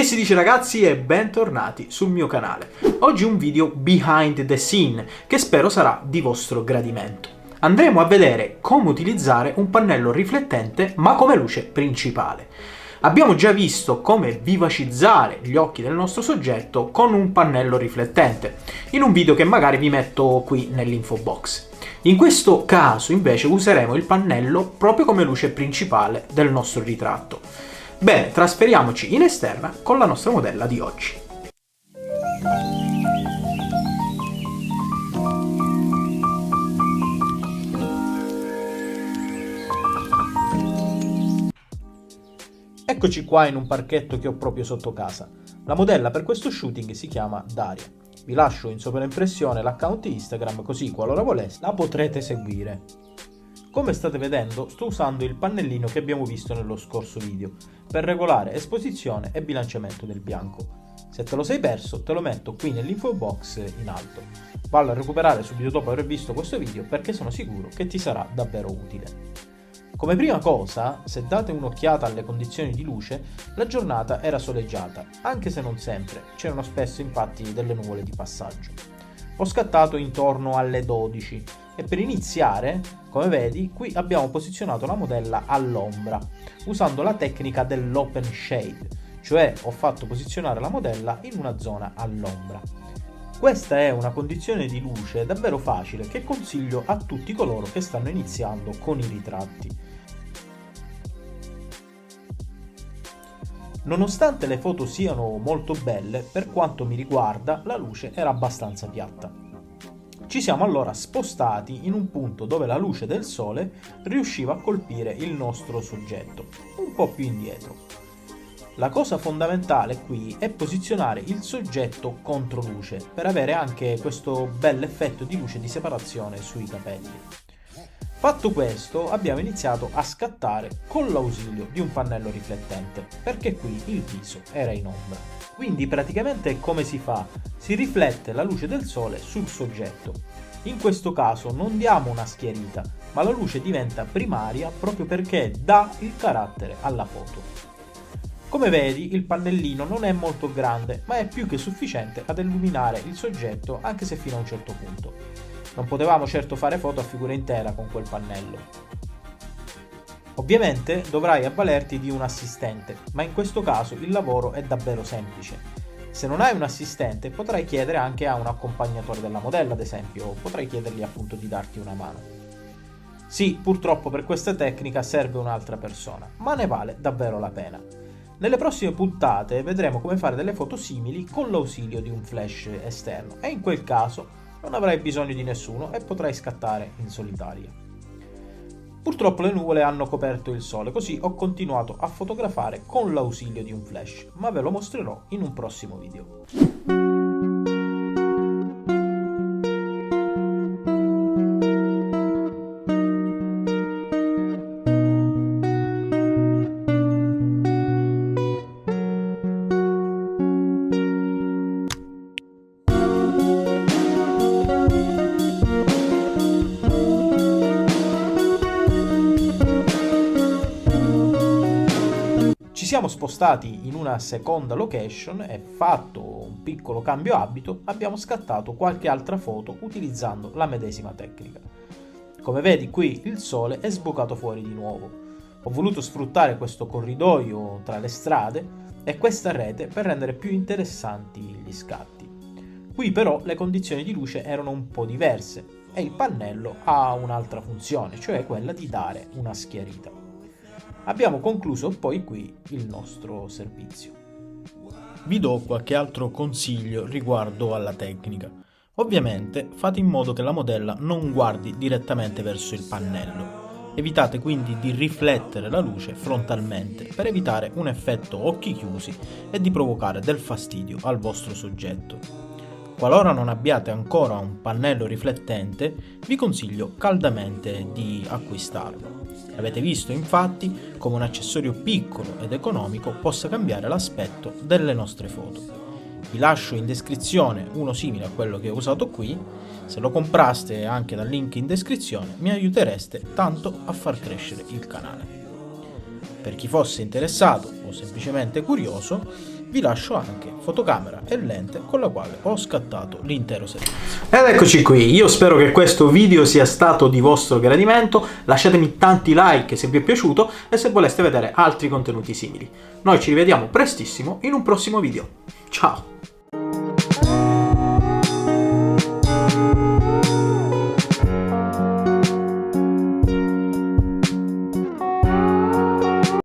Che si dice ragazzi e bentornati sul mio canale. Oggi un video behind the scene che spero sarà di vostro gradimento. Andremo a vedere come utilizzare un pannello riflettente ma come luce principale. Abbiamo già visto come vivacizzare gli occhi del nostro soggetto con un pannello riflettente, in un video che magari vi metto qui nell'info box. In questo caso invece useremo il pannello proprio come luce principale del nostro ritratto. Bene, trasferiamoci in esterna con la nostra modella di oggi. Eccoci qua in un parchetto che ho proprio sotto casa. La modella per questo shooting si chiama Daria. Vi lascio in sovraimpressione l'account Instagram, così qualora voleste la potrete seguire. Come state vedendo, sto usando il pannellino che abbiamo visto nello scorso video per regolare esposizione e bilanciamento del bianco. Se te lo sei perso, te lo metto qui nell'info box in alto. Vallo a recuperare subito dopo aver visto questo video perché sono sicuro che ti sarà davvero utile. Come prima cosa, se date un'occhiata alle condizioni di luce, la giornata era soleggiata, anche se non sempre, c'erano spesso infatti delle nuvole di passaggio. Ho scattato intorno alle 12 e per iniziare, come vedi, qui abbiamo posizionato la modella all'ombra, usando la tecnica dell'open shade, cioè ho fatto posizionare la modella in una zona all'ombra. Questa è una condizione di luce davvero facile che consiglio a tutti coloro che stanno iniziando con i ritratti. Nonostante le foto siano molto belle, per quanto mi riguarda la luce era abbastanza piatta. Ci siamo allora spostati in un punto dove la luce del sole riusciva a colpire il nostro soggetto, un po' più indietro. La cosa fondamentale qui è posizionare il soggetto contro luce per avere anche questo bel effetto di luce di separazione sui capelli. Fatto questo, abbiamo iniziato a scattare con l'ausilio di un pannello riflettente, perché qui il viso era in ombra. Quindi praticamente come si fa? Si riflette la luce del sole sul soggetto. In questo caso non diamo una schiarita, ma la luce diventa primaria proprio perché dà il carattere alla foto. Come vedi, il pannellino non è molto grande, ma è più che sufficiente ad illuminare il soggetto anche se fino a un certo punto. Non potevamo certo fare foto a figura intera con quel pannello. Ovviamente dovrai avvalerti di un assistente, ma in questo caso il lavoro è davvero semplice. Se non hai un assistente potrai chiedere anche a un accompagnatore della modella, ad esempio, potrai chiedergli appunto di darti una mano. Sì, purtroppo per questa tecnica serve un'altra persona, ma ne vale davvero la pena. Nelle prossime puntate vedremo come fare delle foto simili con l'ausilio di un flash esterno e in quel caso non avrai bisogno di nessuno e potrai scattare in solitaria. Purtroppo le nuvole hanno coperto il sole, così ho continuato a fotografare con l'ausilio di un flash, ma ve lo mostrerò in un prossimo video. Ci siamo spostati in una seconda location e fatto un piccolo cambio abito abbiamo scattato qualche altra foto utilizzando la medesima tecnica. Come vedi qui il sole è sbucato fuori di nuovo. Ho voluto sfruttare questo corridoio tra le strade e questa rete per rendere più interessanti gli scatti. Qui però le condizioni di luce erano un po' diverse e il pannello ha un'altra funzione, cioè quella di dare una schiarita. Abbiamo concluso poi qui il nostro servizio. Vi do qualche altro consiglio riguardo alla tecnica. Ovviamente fate in modo che la modella non guardi direttamente verso il pannello. Evitate quindi di riflettere la luce frontalmente per evitare un effetto occhi chiusi e di provocare del fastidio al vostro soggetto. Qualora non abbiate ancora un pannello riflettente, vi consiglio caldamente di acquistarlo. Avete visto infatti come un accessorio piccolo ed economico possa cambiare l'aspetto delle nostre foto. Vi lascio in descrizione uno simile a quello che ho usato qui. Se lo compraste anche dal link in descrizione mi aiutereste tanto a far crescere il canale. Per chi fosse interessato o semplicemente curioso, vi lascio anche fotocamera e lente con la quale ho scattato l'intero servizio. Ed eccoci qui, io spero che questo video sia stato di vostro gradimento, lasciatemi tanti like se vi è piaciuto e se voleste vedere altri contenuti simili. Noi ci rivediamo prestissimo in un prossimo video. Ciao!